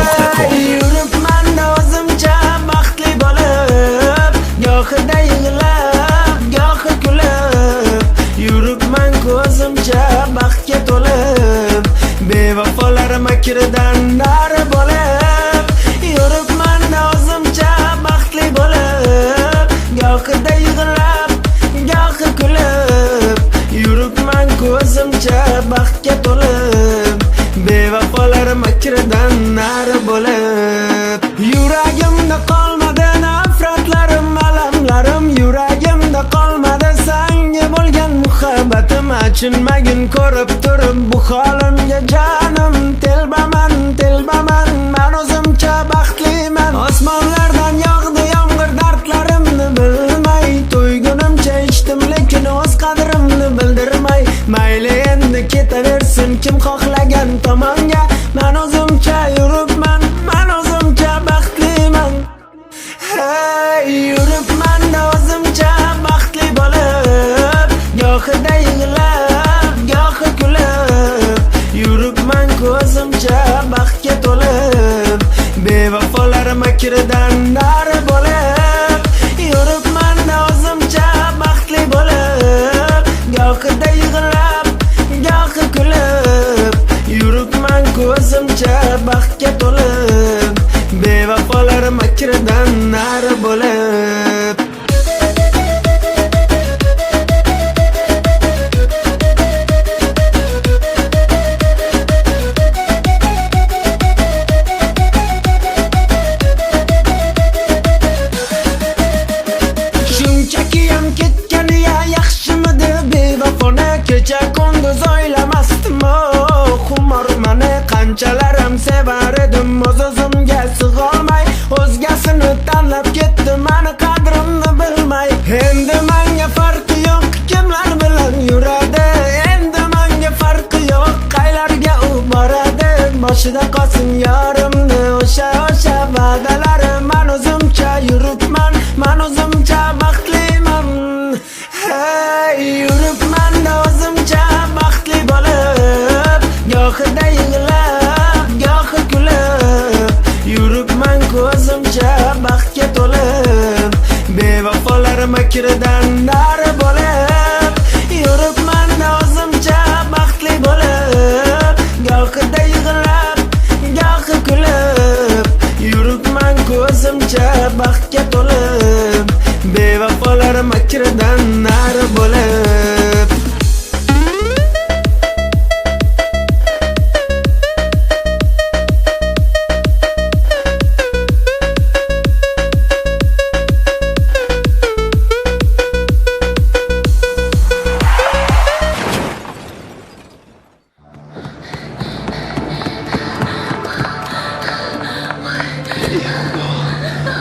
www.radiomaria.com. Yuribman o'zimcha baxtli bo'lib, gohida yig'lab, gohi kulib. Yuribman ko'zimcha baxtga to'lib, bevafolar makridan nari bo'lib. Yuribman o'zimcha baxtli bo'lib, gohida yig'lab, gohi kulib. Yuribman ko'zimcha baxtga to'lib, bevafolar makridan nari bo'lib. Yuragimda qolmadi nafratlarim, alamlarim. Yuragimda qolmadi senga bo'lgan muhabbatim. Achinmagin ko'rib turib bu holimga jonim. Telbaman, telbaman, men o'zimcha baxtliman. Osmonlardan yog'di yomg'ir, dardlarimni bilmay. To'ygunimcha ichdim lekin o'z qadrimni bildirmay. Mayli endi ketaversin kim xohlagan tomonga. Men o'zimcha yuribman, men o'zimcha baxtliman. Hey, yuribman o'zimcha baxtli bo'lib, gohida yig'lab, gohi kulib. Yuribman ko'zimcha baxtga to'lib, bevafolar makridan nari bo'lib. Yuribman o'zimcha baxtli bo'lib, gohida yig'lab, gohi kulib. Yuribman ko'zimcha baxtga to'lib, bevafolar makridan nari bo'lib. Shunchaki ham ketgani ya yaxshimidi bevafona. Kecha kunduz o'ylamasdim xumormani. Qanchalarim sevar edim o'z-o'zimga sig'olmay. O'zgasini tanlab ketdi meni qadrimni bilmay. Endi menga farqi yo'q kimlar bilan yuradi. Endi menga farqi yo'q qaylarga u boradi. Boshida qolsin yorimni o'sha va'dalari. Men o'zimcha yuribman, men o'zimcha baxtliman. Hey, yuribman o'zimcha baxtli bo'lib, gohida yig'lab, gohi kulib. Yuribman ko'zimcha baxtga to'lib, bevafolar makridan nari bo'lib. Yuribman o'zimcha baxtli bo'lib, gohida yig'lab, gohi kulib. Yuribman ko'zimcha baxtga to'lib, bevafolar makridan nari bo'lib.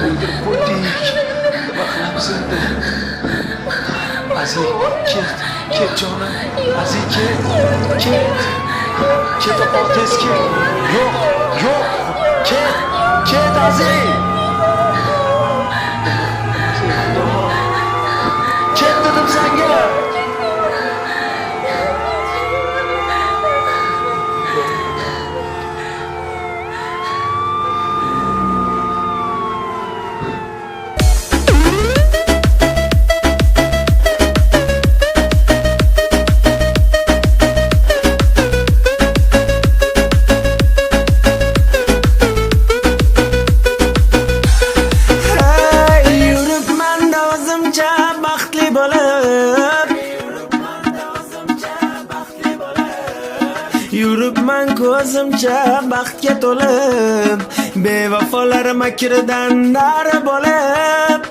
O'ldirib qo'ydik. Nima qilamiz endi? Aziz, ket jonim. Aziz, ket. Ket opol tez ket. Yo'q. Ket Aziz. Ket dedim senga. Yuribman ko'zimcha baxtga to'lib, bevafolar makridan nari bo'lib.